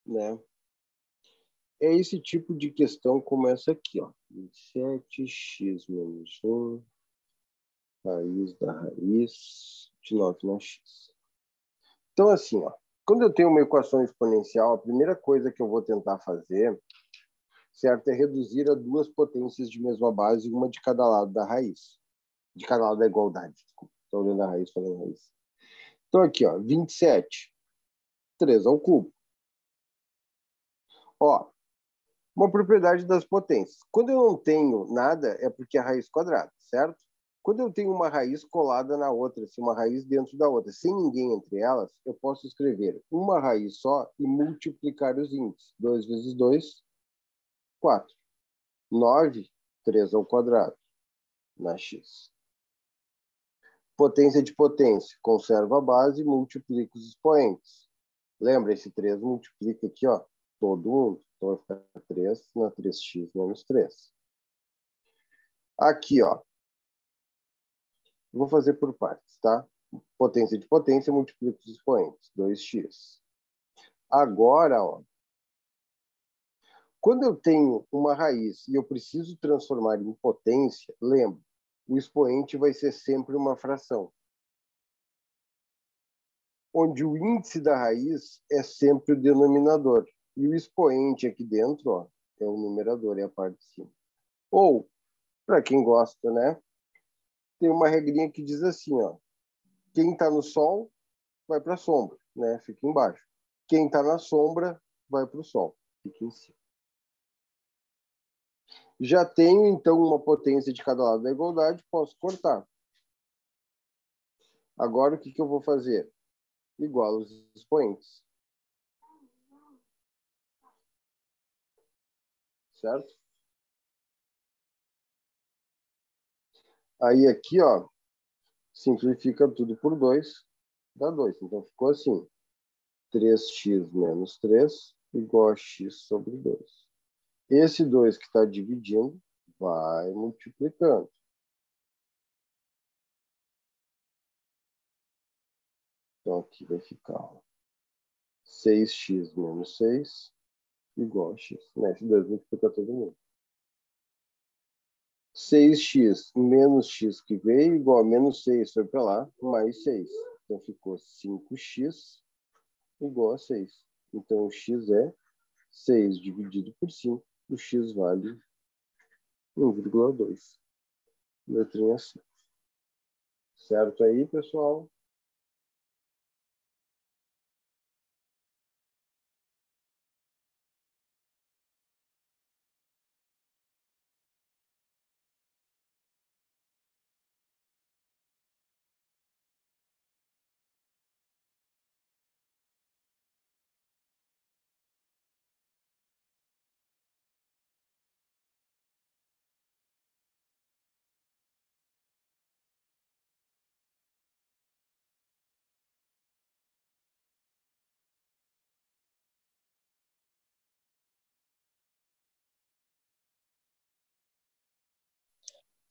né? É esse tipo de questão como essa aqui, ó. 27x menos 1, raiz da raiz de 9 na x. Então, assim, ó, quando eu tenho uma equação exponencial, a primeira coisa que eu vou tentar fazer, certo, é reduzir a duas potências de mesma base, uma de cada lado da raiz. De cada lado da igualdade, desculpa. Estou olhando a raiz, falando raiz. Então, aqui, ó, 27, 3 ao cubo. Ó, uma propriedade das potências. Quando eu não tenho nada, é porque é raiz quadrada, certo? Quando eu tenho uma raiz colada na outra, assim, uma raiz dentro da outra, sem ninguém entre elas, eu posso escrever uma raiz só e multiplicar os índices. 2 vezes 2, 4. 9, 3 ao quadrado, na x. Potência de potência. Conserva a base e multiplica os expoentes. Lembra, esse 3 multiplica aqui, ó, todo mundo. Então vai ficar 3 na 3x menos 3. Aqui, ó. Vou fazer por partes, tá? Potência de potência, multiplica os expoentes. 2x. Agora, ó, quando eu tenho uma raiz e eu preciso transformar em potência, lembra, o expoente vai ser sempre uma fração, onde o índice da raiz é sempre o denominador. E o expoente aqui dentro, ó, é o numerador, é a parte de cima. Ou, para quem gosta, né, tem uma regrinha que diz assim, ó, quem está no sol vai para a sombra, né, fica embaixo. Quem está na sombra vai para o sol, fica em cima. Já tenho, então, uma potência de cada lado da igualdade, posso cortar. Agora, o que eu vou fazer? Igual os expoentes. Certo? Aí, aqui, ó, simplifica tudo por 2, dá 2. Então, ficou assim. 3x menos 3 igual a x sobre 2. Esse 2 que está dividindo vai multiplicando. Então, aqui vai ficar 6x menos 6 igual a x. Né? Esse 2 multiplica todo mundo. 6x menos x que veio igual a menos 6 foi para lá, mais 6. Então, ficou 5x igual a 6. Então, o x é 6 dividido por 5. O x vale 1,2. Letrinha C. Certo aí, pessoal?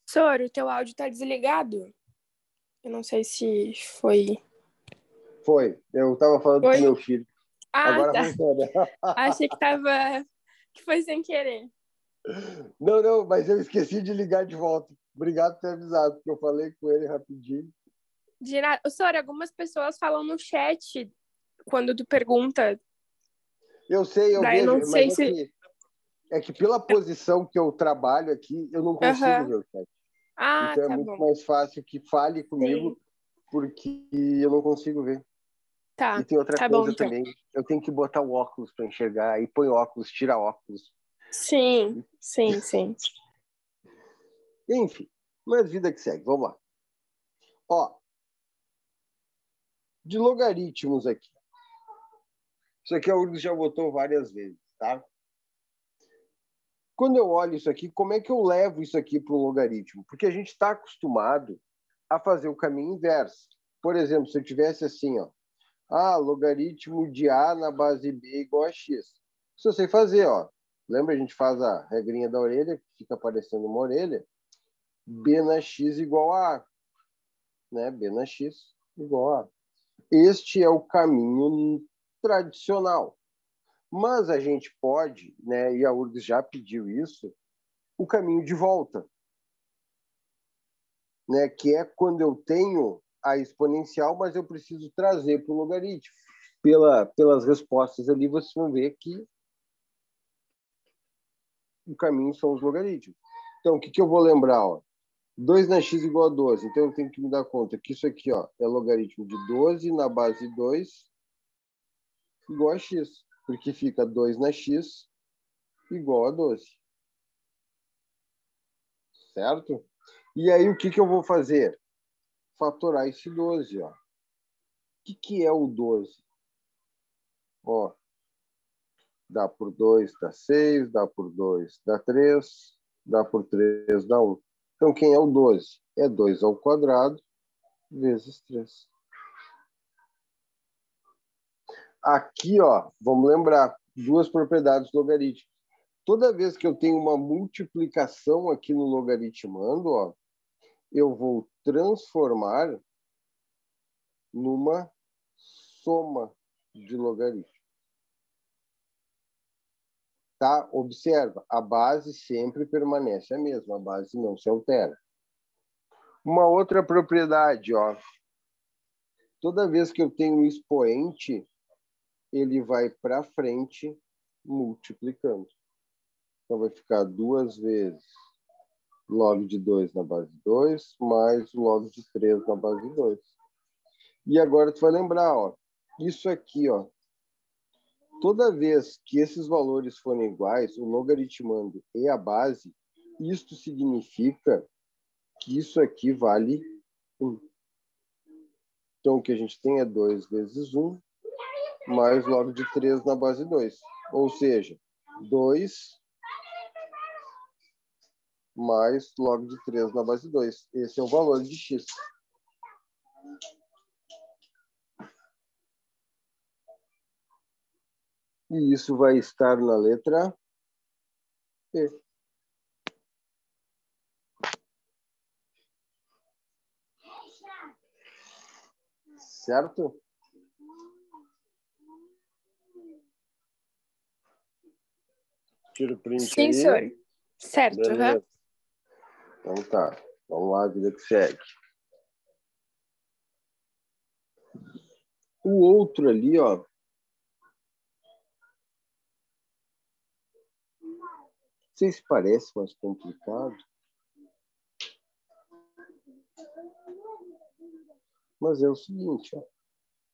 Soro, o teu áudio tá desligado? Eu não sei se foi. Foi. Eu estava falando com meu filho. Ah, Agora tá. funciona. Achei que foi sem querer. Não, mas eu esqueci de ligar de volta. Obrigado por ter avisado, porque eu falei com ele rapidinho. De nada. Soro, algumas pessoas falam no chat quando tu pergunta. Eu sei, eu Daí eu vejo, não sei mas se. é que pela posição que eu trabalho aqui, eu não consigo Aham. ver o chat. Ah, Então é tá muito bom. mais fácil que fale Sim. comigo, porque eu não consigo ver. E Tá. tem outra Tá bom, coisa então. também, eu tenho que botar o óculos para enxergar, aí põe óculos, tira óculos. Sim. Enfim, mas vida que segue, vamos lá. Ó, de logaritmos aqui. Isso aqui a Urgs já botou várias vezes, tá? Quando eu olho isso aqui, como é que eu levo isso aqui para um logaritmo? Porque a gente está acostumado a fazer o caminho inverso. Por exemplo, se eu tivesse assim, ó, logaritmo de A na base B igual a X. Isso eu sei fazer, ó. Lembra, a gente faz a regrinha da orelha, que fica aparecendo uma orelha. B na X igual a A. Né? B na X igual a A. Este é o caminho tradicional. Mas a gente pode, né, e a URGS já pediu isso, o caminho de volta, né, que é quando eu tenho a exponencial, mas eu preciso trazer para o logaritmo. Pelas respostas ali, vocês vão ver que o caminho são os logaritmos. Então, o que eu vou lembrar? Ó? 2 na x igual a 12. Então, eu tenho que me dar conta que isso aqui ó, é logaritmo de 12 na base 2 igual a x. Porque fica 2 na x igual a 12. Certo? E aí, o que eu vou fazer? Fatorar esse 12. Ó. O que é o 12? Ó, dá por 2, dá 6, dá por 2, dá 3, dá por 3, dá 1. Então, quem é o 12? É 2 ao quadrado vezes 3. Aqui, ó, vamos lembrar, duas propriedades logarítmicas. Toda vez que eu tenho uma multiplicação aqui no logaritmando, ó, eu vou transformar numa soma de logaritmos. Tá? Observa, a base sempre permanece a mesma, a base não se altera. Uma outra propriedade, ó, toda vez que eu tenho um expoente, ele vai para frente multiplicando. Então, vai ficar 2 vezes log de 2 na base 2, mais log de 3 na base 2. E agora tu vai lembrar, ó, isso aqui, ó, toda vez que esses valores forem iguais, o logaritmando e a base, isto significa que isso aqui vale 1. Então, o que a gente tem é 2 vezes 1, mais log de 3 na base 2. Ou seja, 2 mais log de 3 na base 2. Esse é o valor de x. E isso vai estar na letra E. Certo? Tira o print Sim, aí. senhor. Certo, Beleza. Então tá. Vamos lá, vida que segue. O outro ali, ó. Não sei se parece mais complicado. Mas é o seguinte, ó.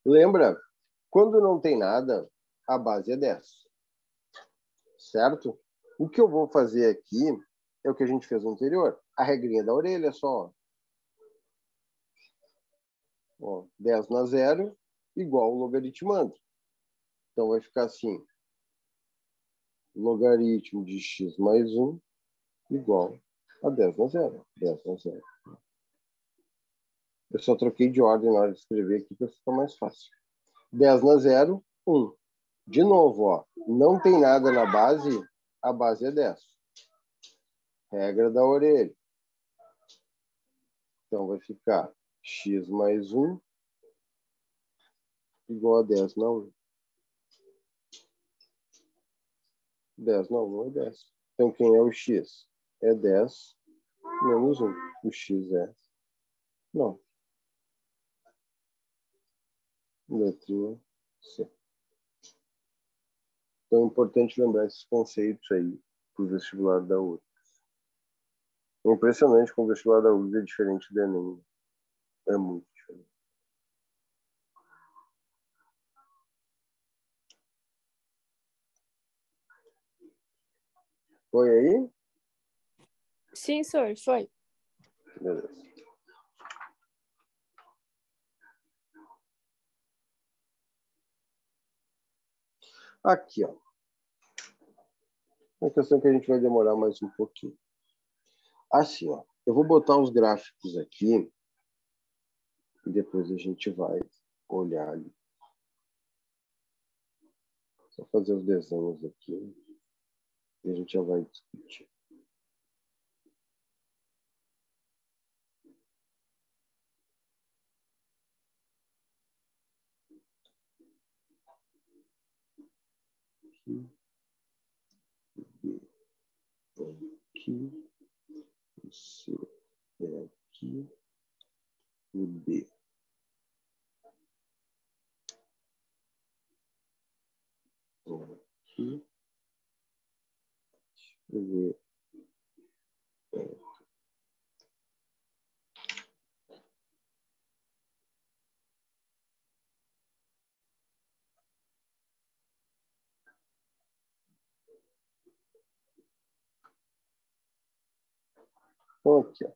Lembra? Quando não tem nada, a base é 10. Certo? O que eu vou fazer aqui é o que a gente fez no anterior. A regrinha da orelha só. Ó, 10 na 0 igual o logaritmando. Então vai ficar assim. Logaritmo de x mais 1 igual a 10 na 0. 10 na 0. Eu só troquei de ordem na hora de escrever aqui para ficar mais fácil. 10 na 0, 1. De novo, ó, não tem nada na base, a base é 10. Regra da orelha. Então vai ficar x mais 1 igual a 10 na 1. 10 na 1 é 10. Então quem é o x? É 10 menos 1. O x é 9. Letrinha C. Então é importante lembrar esses conceitos aí para o vestibular da URGS. É impressionante como o vestibular da URGS é diferente do Enem. É muito diferente. Foi aí? Sim, senhor, foi. Beleza. Aqui, ó. Uma questão que a gente vai demorar mais um pouquinho. Assim, ó. Eu vou botar os gráficos aqui e depois a gente vai olhar ali. Só fazer os desenhos aqui e a gente já vai discutir. aqui, B é aqui, o C é aqui, o D é aqui, o E é aqui. Então, aqui, ó.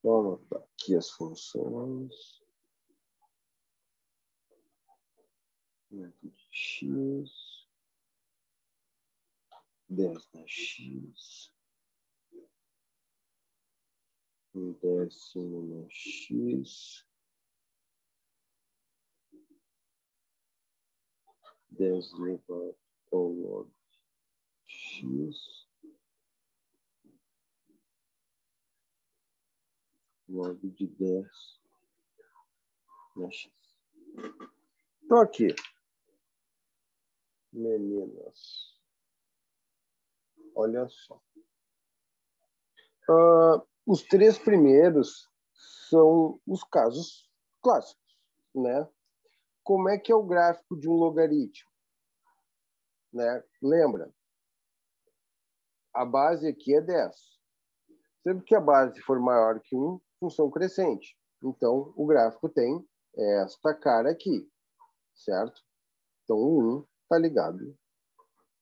Vamos anotar aqui as funções. Método de x, 10 na x, 1/10 na x, 10 elevado ao log x, log de 10 na x. Então, aqui, meninas, olha só. Os três primeiros são os casos clássicos, né? Como é que é o gráfico de um logaritmo? Né? Lembra? A base aqui é 10. Sempre que a base for maior que 1, função crescente. Então, o gráfico tem esta cara aqui, certo? Então, o 1 está ligado.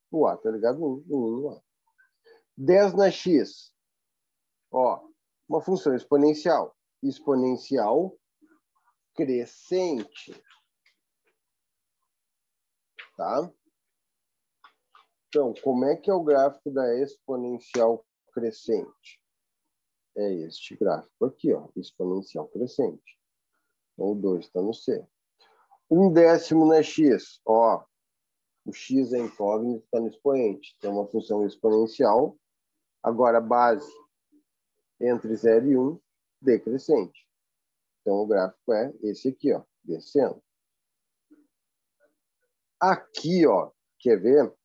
O A está ligado no 1, o 1 no A. 10 na x. Ó, uma função exponencial. Exponencial crescente. Tá? Então, como é que é o gráfico da exponencial crescente? É este gráfico aqui, ó, exponencial crescente. Então, o 2 está no C. 1/10 na x. Ó, o x é incógnito, está no expoente. Então, uma função exponencial. Agora, base entre 0 e 1, decrescente. Então, o gráfico é esse aqui, ó, descendo. Aqui, ó, quer ver?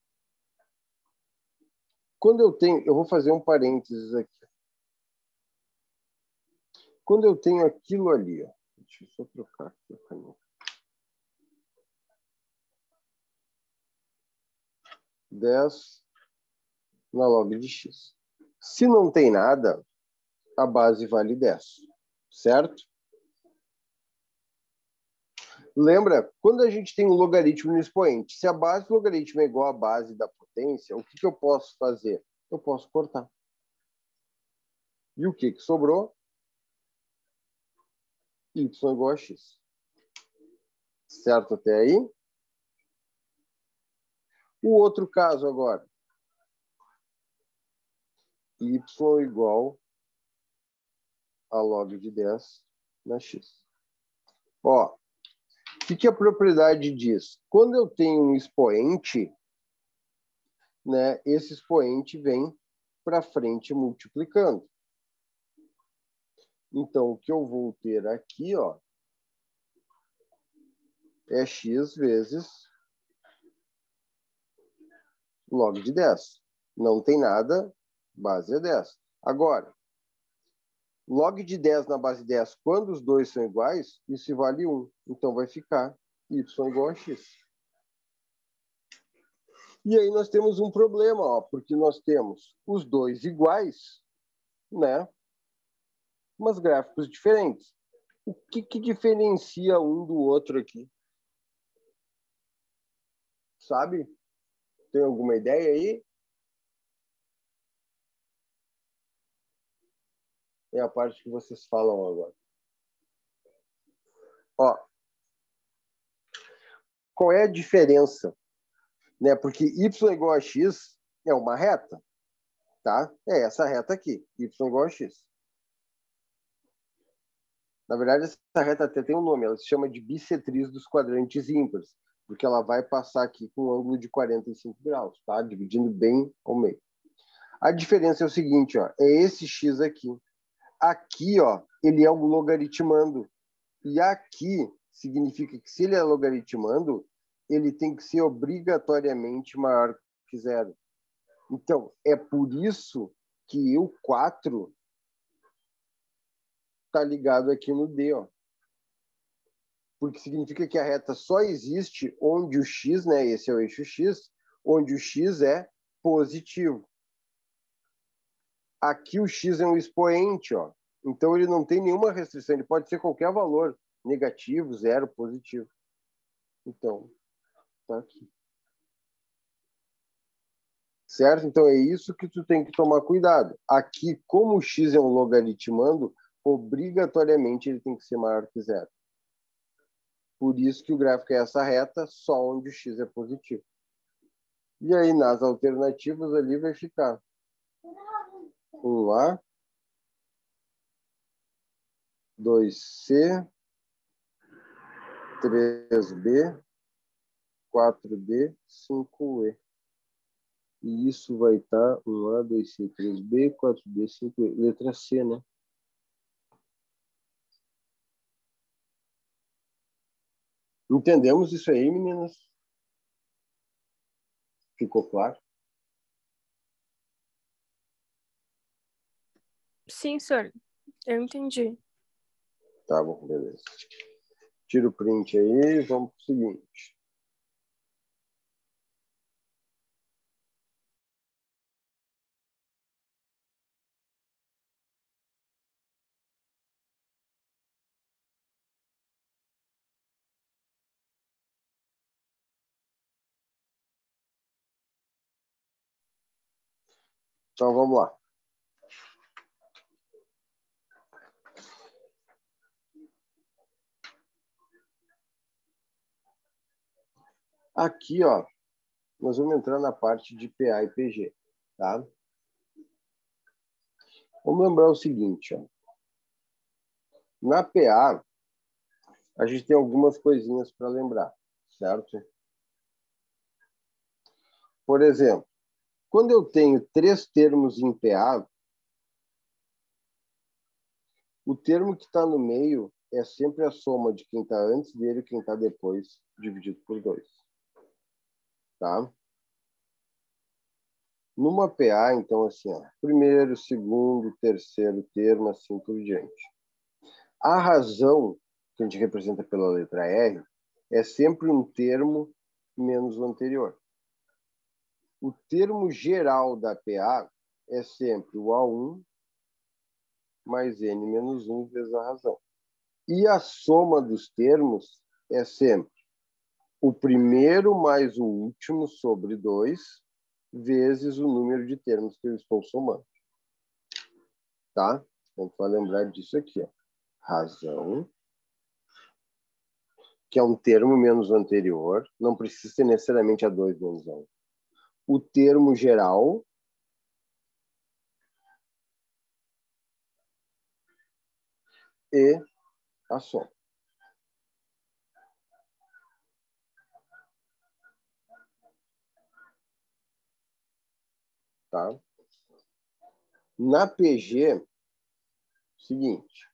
Quando eu vou fazer um parênteses aqui. Quando eu tenho aquilo ali, ó, deixa eu só trocar aqui a caneta. 10 na log de x. Se não tem nada, a base vale 10, certo? Lembra, quando a gente tem um logaritmo no expoente, se a base do logaritmo é igual à base da potência, o que eu posso fazer? Eu posso cortar. E o que sobrou? Y igual a x. Certo até aí? O outro caso agora. Y igual a log de 10 na x. Ó, o que a propriedade diz? Quando eu tenho um expoente, né, esse expoente vem para frente multiplicando. Então, o que eu vou ter aqui, ó, é x vezes log de 10. Não tem nada, base é 10. Agora, log de 10 na base 10, quando os dois são iguais, isso vale 1. Então, vai ficar y igual a x. E aí nós temos um problema, ó, porque nós temos os dois iguais, né? Mas gráficos diferentes. O que diferencia um do outro aqui? Sabe? Tem alguma ideia aí? É a parte que vocês falam agora. Ó, qual é a diferença? Né? Porque y igual a x é uma reta, tá? É essa reta aqui, y igual a x. Na verdade, essa reta até tem um nome, ela se chama de bissetriz dos quadrantes ímpares, porque ela vai passar aqui com um ângulo de 45 graus, tá? Dividindo bem ao meio. A diferença é o seguinte, ó, é esse x aqui. Aqui, ó, ele é um logaritmando. E aqui significa que se ele é logaritmando, ele tem que ser obrigatoriamente maior que zero. Então, é por isso que o 4 está ligado aqui no D, ó. Porque significa que a reta só existe onde o x, né, esse é o eixo x, onde o x é positivo. Aqui o x é um expoente, ó. Então ele não tem nenhuma restrição, ele pode ser qualquer valor, negativo, zero, positivo. Então, tá aqui. Certo? Então é isso que tu tem que tomar cuidado. Aqui, como o x é um logaritmando, obrigatoriamente ele tem que ser maior que zero. Por isso que o gráfico é essa reta, só onde o x é positivo. E aí, nas alternativas ali vai ficar 1A, 2C, 3B, 4D, 5E. E isso vai estar 1A, 2C, 3B, 4D, 5E. Letra C, né? Entendemos isso aí, meninas? Ficou claro? Sim, senhor. Eu entendi. Tá bom, beleza. Tira o print aí e vamos para o seguinte. Então, vamos lá. Aqui, ó, nós vamos entrar na parte de PA e PG, tá? Vamos lembrar o seguinte, ó. Na PA, a gente tem algumas coisinhas para lembrar, certo? Por exemplo, quando eu tenho 3 termos em PA, o termo que está no meio é sempre a soma de quem está antes dele e quem está depois, dividido por 2. Tá? Numa PA, então, assim, ó, primeiro, segundo, terceiro termo, assim por diante. A razão, que a gente representa pela letra R, é sempre um termo menos o anterior. O termo geral da PA é sempre o A1 mais N menos 1 vezes a razão. E a soma dos termos é sempre o primeiro mais o último sobre 2 vezes o número de termos que eu estou somando. Tá? Então, tu vai lembrar disso aqui, ó. Razão, que é um termo menos o anterior, não precisa ser necessariamente a 2 menos a 1. O termo geral e a soma. Tá? Na PG, seguinte.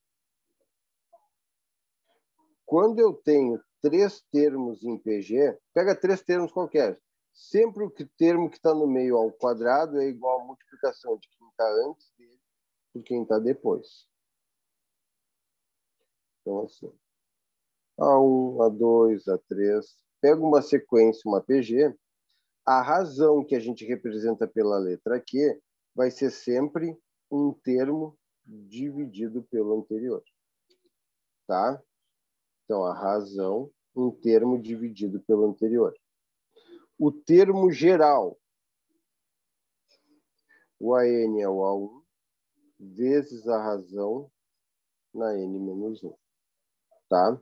Quando eu tenho 3 termos em PG, pega 3 termos qualquer. Sempre o termo que está no meio ao quadrado é igual a multiplicação de quem está antes dele por quem está depois. Então, assim, A1, A2, A3. Pega uma sequência, uma PG. A razão que a gente representa pela letra Q vai ser sempre um termo dividido pelo anterior. Tá? Então, a razão, um termo dividido pelo anterior. O termo geral, o AN é o A1, vezes a razão na N menos 1. Tá?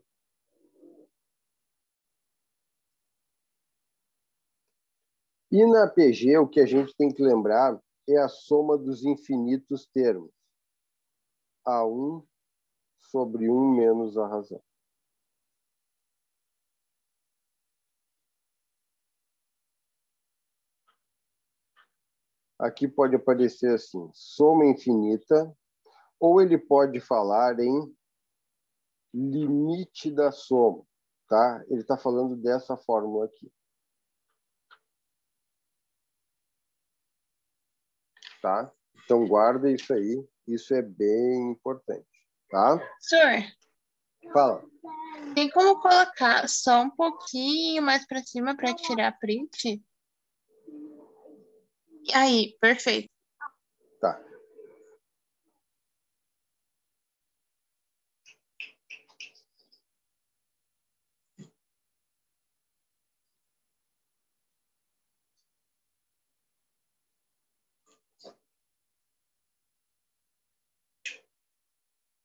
E na PG, o que a gente tem que lembrar é a soma dos infinitos termos. A1 sobre 1 menos a razão. Aqui pode aparecer assim, soma infinita, ou ele pode falar em limite da soma, tá? Ele está falando dessa fórmula aqui. Tá? Então, guarda isso aí. Isso é bem importante, tá? Senhor, Fala. tem como colocar só um pouquinho mais para cima para tirar print? Aí, perfeito. Tá.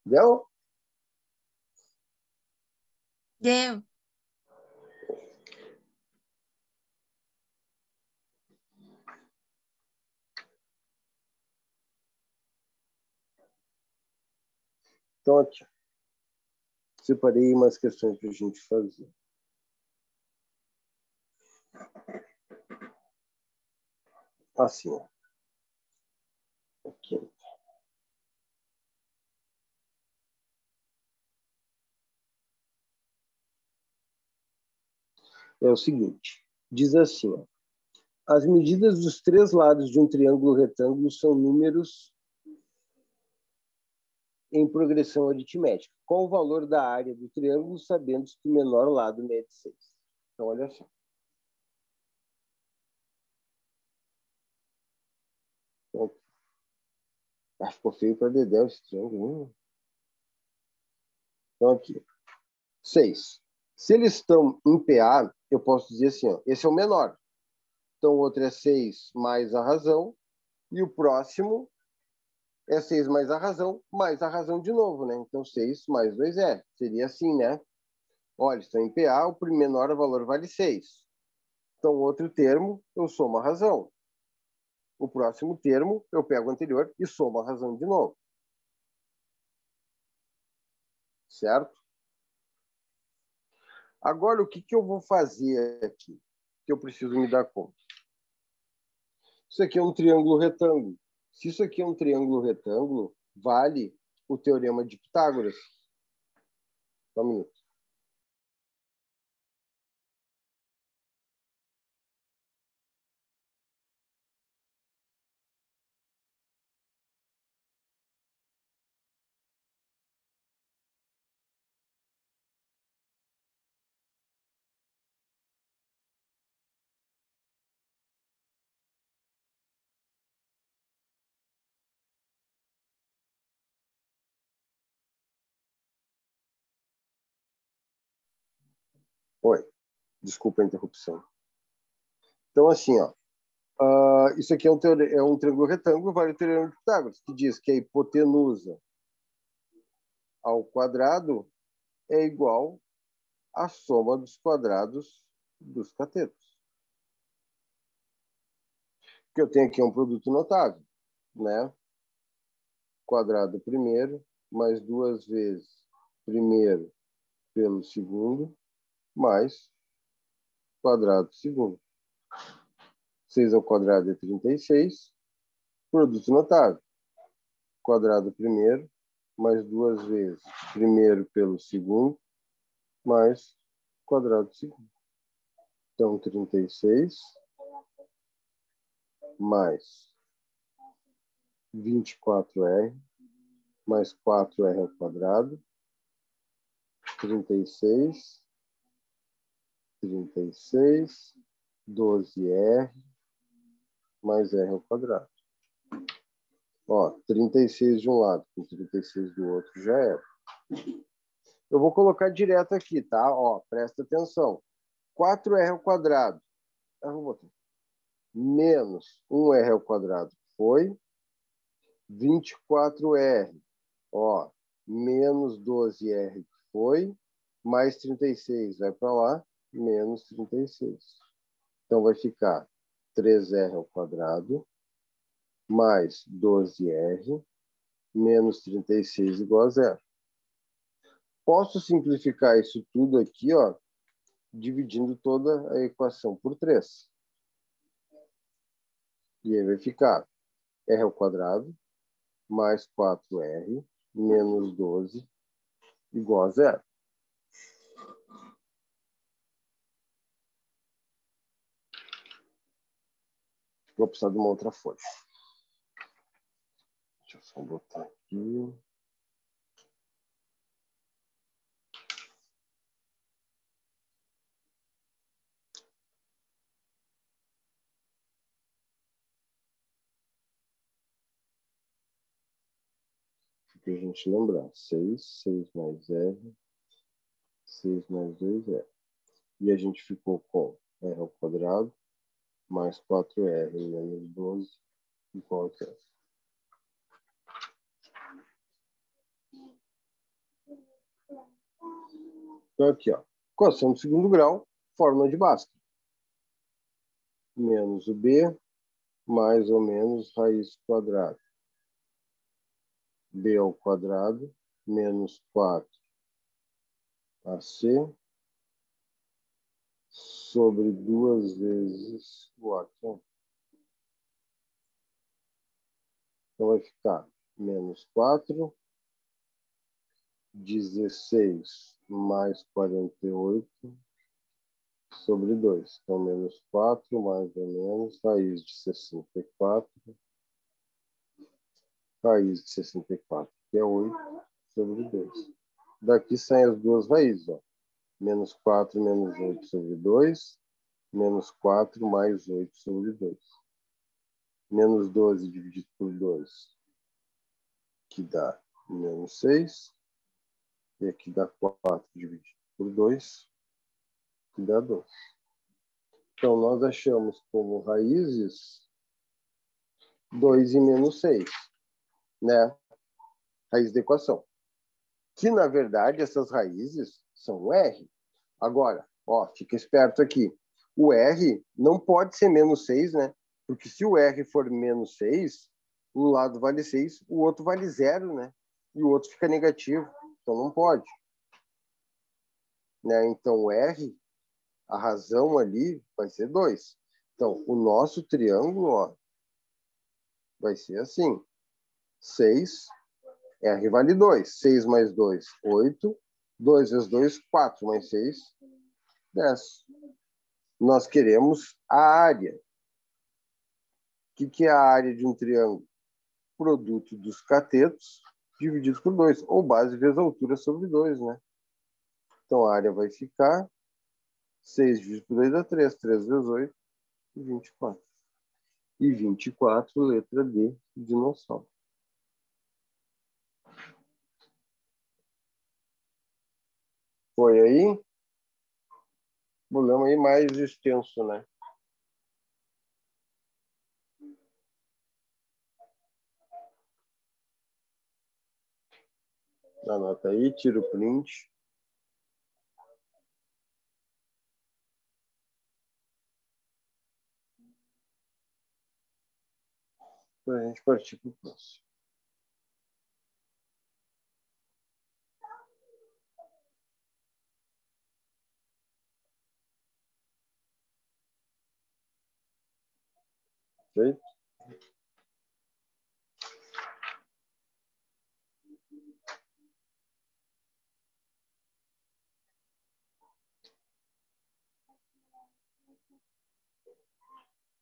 Deu? Deu. Então, aqui. Separei umas questões para a gente fazer. Assim, ó. Aqui. É o seguinte. Diz assim, ó. As medidas dos 3 lados de um triângulo retângulo são números em progressão aritmética. Qual o valor da área do triângulo, sabendo que o menor lado mede 6? Então, olha só. Então, ficou feio para dedéu esse triângulo. Então, aqui. 6. Se eles estão em PA, eu posso dizer assim, ó, esse é o menor. Então, o outro é 6 mais a razão. E o próximo é 6 mais a razão de novo, né? Então, 6 mais 2R. Seria assim, né? Olha, estão em PA, o menor valor vale 6. Então, outro termo, eu somo a razão. O próximo termo, eu pego o anterior e somo a razão de novo. Certo? Agora, o que eu vou fazer aqui? Que eu preciso me dar conta. Isso aqui é um triângulo retângulo. Se isso aqui é um triângulo retângulo, vale o teorema de Pitágoras. Só um minuto. Oi, desculpa a interrupção. Então, assim, ó, isso aqui é um triângulo retângulo, vale o teorema de Pitágoras, que diz que a hipotenusa ao quadrado é igual à soma dos quadrados dos catetos. O que eu tenho aqui é um produto notável, né? Quadrado primeiro, mais 2 vezes primeiro pelo segundo, mais quadrado segundo. 6 ao quadrado é 36. Produto notável. Quadrado primeiro, mais 2 vezes primeiro pelo segundo, mais quadrado segundo. Então, 36 mais 24R, mais 4R ao quadrado, 36, 12R, mais R ao quadrado. Ó, 36 de um lado com 36 do outro já era. Eu vou colocar direto aqui, tá? Ó, presta atenção. 4R ao quadrado. Eu vou botar. Menos 1R ao quadrado foi 24R. Ó, menos 12R foi, mais 36 vai para lá, menos 36. Então vai ficar 3R ao quadrado, mais 12R, menos 36 igual a zero. Posso simplificar isso tudo aqui, ó, dividindo toda a equação por 3. E aí vai ficar R ao quadrado, mais 4R, menos 12, igual a zero. Vou precisar de uma outra folha. Deixa eu só botar aqui. Para a gente lembrar. 6 mais R, 6 mais 2 R. E a gente ficou com R ao quadrado mais 4R menos 12 igual a 0. Então, aqui, ó. Equação de segundo grau, fórmula de Bhaskara. Menos o B, mais ou menos raiz quadrada. B ao quadrado, menos 4AC, sobre 2 vezes o A. Então vai ficar menos 4, 16 mais 48 sobre 2. Então, menos 4, mais ou menos, raiz de 64. Raiz de 64, que é 8, sobre 2. Daqui saem as duas raízes, ó. Menos 4 menos 8 sobre 2, menos 4 mais 8 sobre 2. Menos 12 dividido por 2, que dá menos 6. E aqui dá 4 dividido por 2, que dá 2. Então, nós achamos como raízes 2 e menos 6, né? Raiz da equação. Que, na verdade, essas raízes são o R. Agora, ó, fica esperto aqui. O R não pode ser menos 6, né? Porque se o R for menos 6, um lado vale 6, o outro vale 0, né? E o outro fica negativo. Então, não pode. Né? Então, o R, a razão ali vai ser 2. Então, o nosso triângulo, ó, vai ser assim. 6, R vale 2. 6 mais 2, 8. 2 vezes 2, 4. Mais 6, 10. Nós queremos a área. O que é a área de um triângulo? Produto dos catetos dividido por 2. Ou base vezes altura sobre 2, né? Então, a área vai ficar 6 dividido por 2 dá 3. 3 vezes 8, 24. E 24, letra D, dinossauro. Foi aí? Problema aí mais extenso, né? Anota aí, tira o print. Para a gente partir para o próximo. Feito?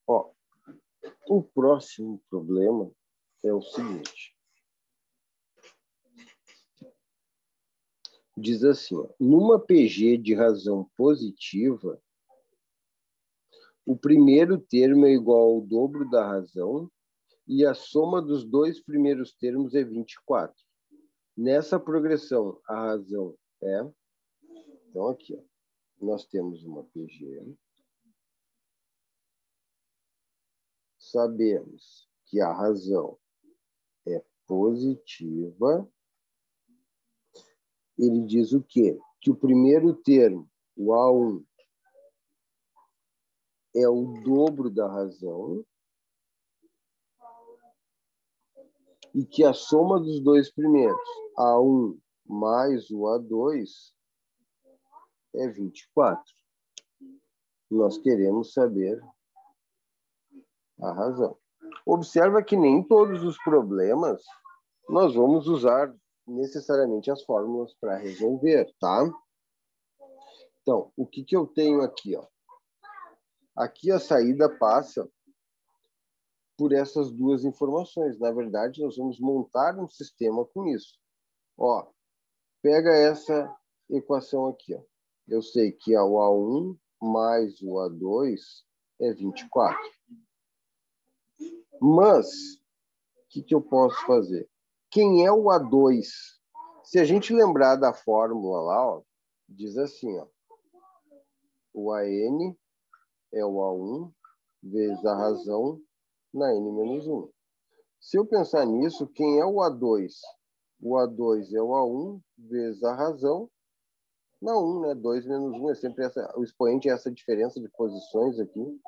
Ó, o próximo problema é o seguinte. Diz assim, ó, numa PG de razão positiva, o primeiro termo é igual ao dobro da razão e a soma dos dois primeiros termos é 24. Nessa progressão, a razão é... Então, aqui, ó, nós temos uma PG. Sabemos que a razão é positiva. Ele diz o quê? Que o primeiro termo, o A1, é o dobro da razão e que a soma dos dois primeiros, A1 mais o A2, é 24. Nós queremos saber a razão. Observa que nem todos os problemas nós vamos usar necessariamente as fórmulas para resolver, tá? Então, o que eu tenho aqui, ó? Aqui a saída passa por essas duas informações. Na verdade, nós vamos montar um sistema com isso. Ó, pega essa equação aqui, ó. Eu sei que o A1 mais o A2 é 24. Mas, o que eu posso fazer? Quem é o A2? Se a gente lembrar da fórmula lá, ó, diz assim, ó, o AN é o A1 vezes a razão na N menos 1. Se eu pensar nisso, quem é o A2? O A2 é o A1 vezes a razão na 1, né? 2 menos 1 é sempre essa, o expoente é essa diferença de posições aqui.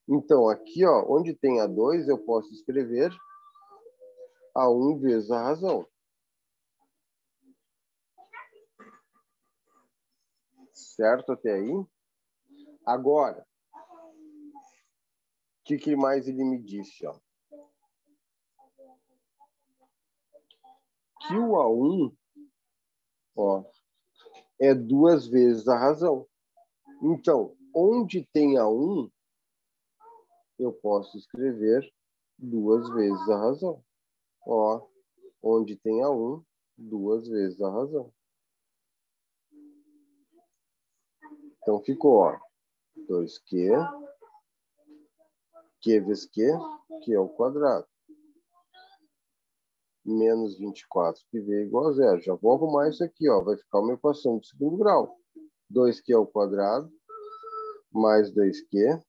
Então, aqui, ó, onde tem A2, eu posso escrever A1 vezes a razão. Certo até aí? Agora, o que mais ele me disse, ó? Que o A1, ó, é 2 vezes a razão. Então, onde tem A1, eu posso escrever 2 vezes a razão. Ó, onde tem A1, 2 vezes a razão. Então, ficou, ó, 2Q, Q vezes Q ao quadrado. Menos 24, que V é igual a zero. Já vou arrumar isso aqui, ó. Vai ficar uma equação de segundo grau. 2Q ao quadrado mais 2Q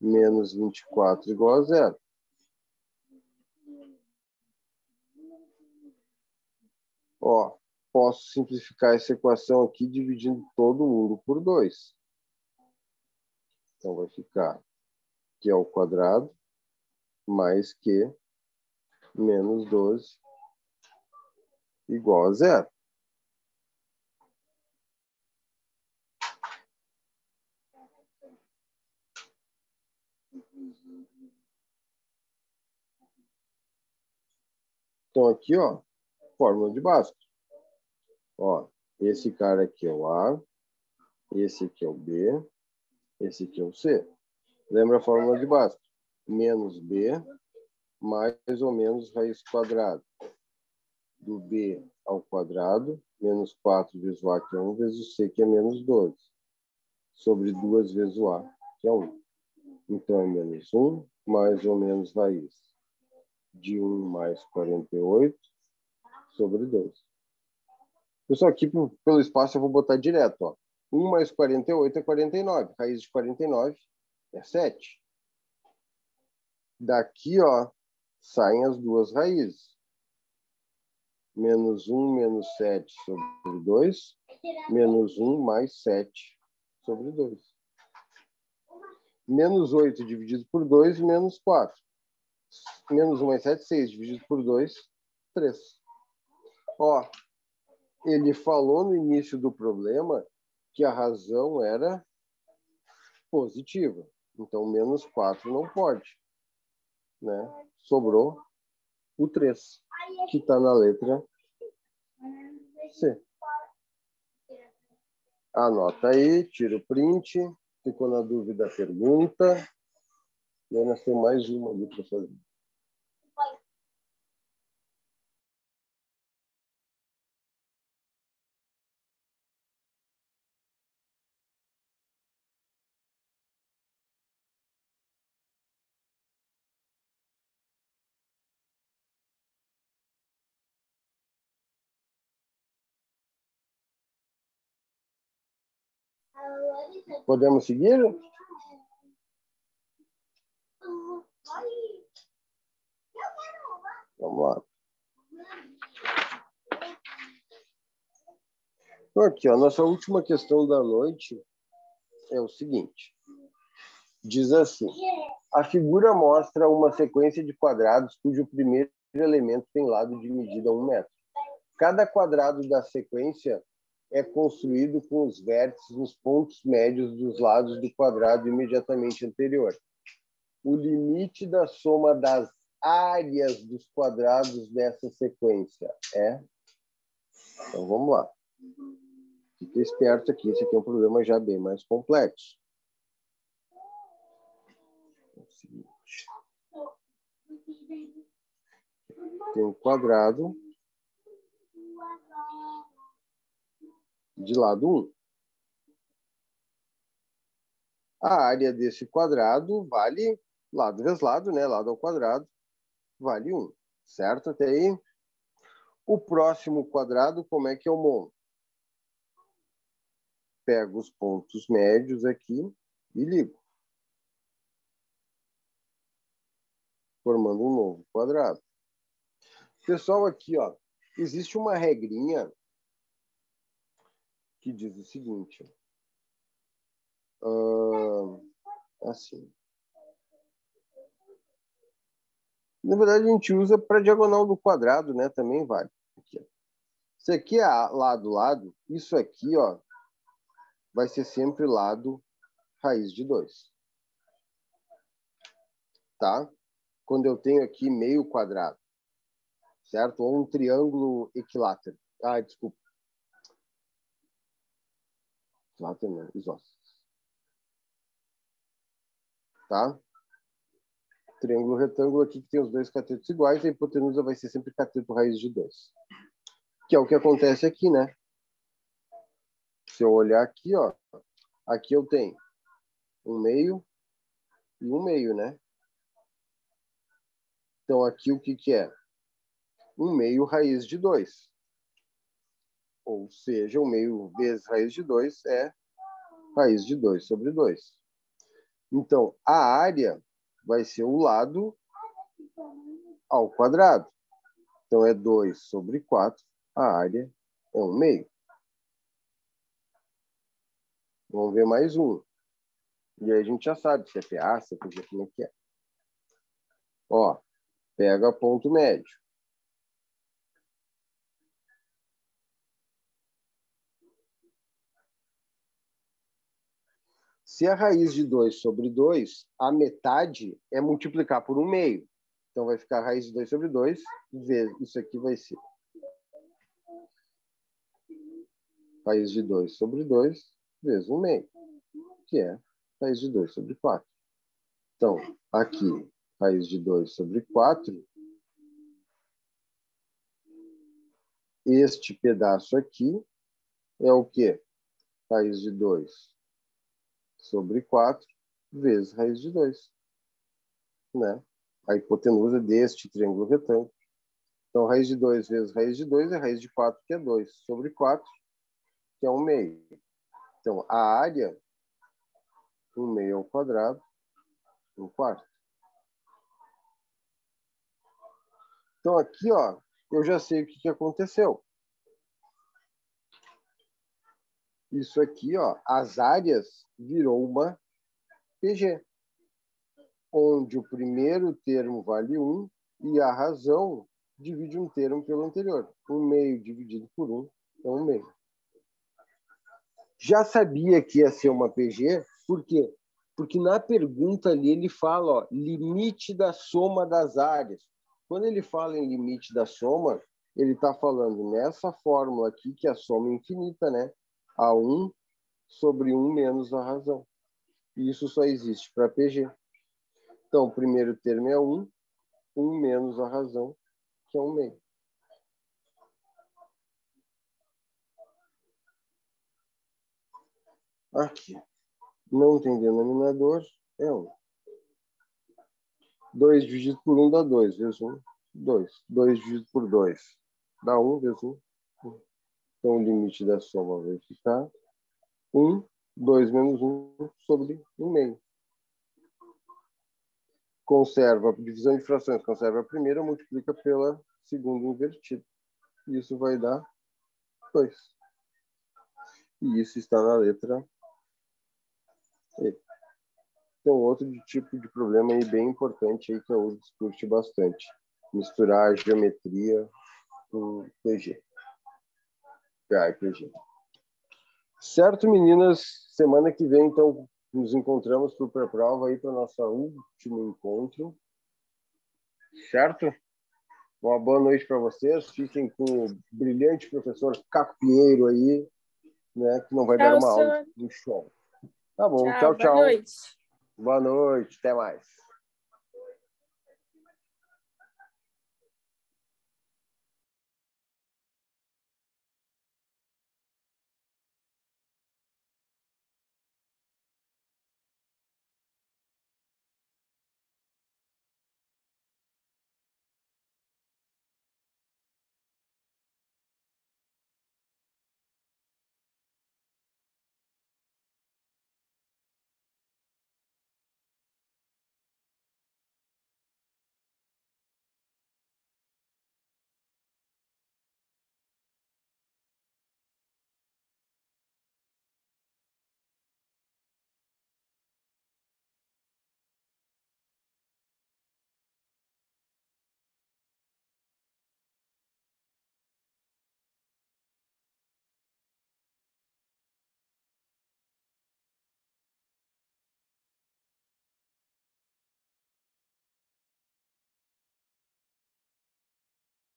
menos 24 igual a zero. Ó, posso simplificar essa equação aqui dividindo todo mundo por 2. Então, vai ficar Q ao quadrado mais Q menos 12 igual a zero. Então, aqui, ó, fórmula de Bhaskara. Ó, esse cara aqui é o A, esse aqui é o B, esse aqui é o C. Lembra a fórmula de Bhaskara? Menos B mais ou menos raiz quadrada do B ao quadrado, menos 4 vezes o A, que é 1, vezes o C, que é menos 12, sobre 2 vezes o A, que é 1. Então, é menos 1 mais ou menos raiz de 1 mais 48 sobre 2. Pessoal, aqui pelo espaço eu vou botar direto, ó. 1 mais 48 é 49. Raiz de 49 é 7. Daqui, ó, saem as duas raízes. Menos 1 menos 7 sobre 2. Menos 1 mais 7 sobre 2. Menos 8 dividido por 2, menos 4. Menos 1 mais 7, 6. Dividido por 2, 3. Ó, ele falou no início do problema que a razão era positiva. Então, menos 4 não pode, né? Sobrou o 3, que está na letra C. Anota aí, tira o print. Ficou na dúvida, pergunta. E aí nós temos mais uma ali para fazer. Podemos seguir? Vamos lá. Então, aqui, ó, nossa última questão da noite é o seguinte. Diz assim: a figura mostra uma sequência de quadrados cujo primeiro elemento tem lado de medida 1 metro. Cada quadrado da sequência é construído com os vértices nos pontos médios dos lados do quadrado imediatamente anterior. O limite da soma das áreas dos quadrados dessa sequência? Então, vamos lá. Fica esperto aqui, esse aqui é um problema já bem mais complexo. É o seguinte. Tem um quadrado de lado 1. A área desse quadrado vale, lado vezes lado, né? Lado ao quadrado, vale 1. Certo? Até aí. O próximo quadrado, como é que eu monto? Pego os pontos médios aqui e ligo. Formando um novo quadrado. Pessoal, aqui, ó, existe uma regrinha que diz o seguinte. Assim. Na verdade, a gente usa para diagonal do quadrado, né? Também vale. Aqui, ó. Isso aqui é lado, lado. Isso aqui, ó, vai ser sempre lado raiz de 2. Tá? Quando eu tenho aqui meio quadrado. Certo? Ou um triângulo equilátero. Desculpa. Equilátero não, isósceles. Tá? Triângulo retângulo aqui que tem os dois catetos iguais, a hipotenusa vai ser sempre cateto raiz de 2. Que é o que acontece aqui, né? Se eu olhar aqui, ó, aqui eu tenho um meio e um meio, né? Então aqui o que que é? Um meio raiz de 2. Ou seja, um meio vezes raiz de 2 é raiz de 2 sobre 2. Então, a área vai ser o lado ao quadrado. Então, é 2 sobre 4. A área é 1 meio. Vamos ver mais um. E aí a gente já sabe se é PA, se é PG, como é que é. Ó, pega ponto médio. Se a raiz de 2 sobre 2, a metade é multiplicar por 1 meio. Então, vai ficar a raiz de 2 sobre 2, vezes isso aqui vai ser raiz de 2 sobre 2, vezes 1 meio, que é raiz de 2 sobre 4. Então, aqui, raiz de 2 sobre 4. Este pedaço aqui é o quê? Raiz de 2 sobre 4, vezes raiz de 2. Né? A hipotenusa deste triângulo retângulo. Então, raiz de 2 vezes raiz de 2 é raiz de 4, que é 2, sobre 4, que é 1 meio. Então, a área, 1 meio ao quadrado, 1 quarto. Então, aqui, ó, eu já sei o que aconteceu. Isso aqui, ó, as áreas virou uma PG, onde o primeiro termo vale 1 e a razão divide um termo pelo anterior. 1 meio dividido por 1 é 1 meio. Já sabia que ia ser uma PG, por quê? Porque na pergunta ali ele fala, ó, limite da soma das áreas. Quando ele fala em limite da soma, ele está falando nessa fórmula aqui, que é a soma infinita, né? A1 sobre 1 menos a razão. E isso só existe para PG. Então, o primeiro termo é 1, 1 menos a razão, que é 1 meio. Aqui. Não tem denominador, é 1. 2 dividido por 1 dá 2, vezes 1, 2. 2 dividido por 2 dá 1, vezes 1. Então, o limite da soma vai ficar 1, 2 menos 1 sobre 1 meio. Conserva a divisão de frações, conserva a primeira, multiplica pela segunda invertida. Isso vai dar 2. E isso está na letra E. Então, outro tipo de problema aí bem importante aí que a URGS discute bastante. Misturar a geometria com PG. PA e PG. Certo, meninas? Semana que vem, então, nos encontramos para a prova aí para nosso último encontro. certo? Uma boa noite para vocês. Fiquem com o brilhante professor Caco Pinheiro aí, né, que não vai dar Tchau, uma aula senhor. no show. Tá bom, Tchau, tchau, boa tchau. noite. Boa noite, até mais.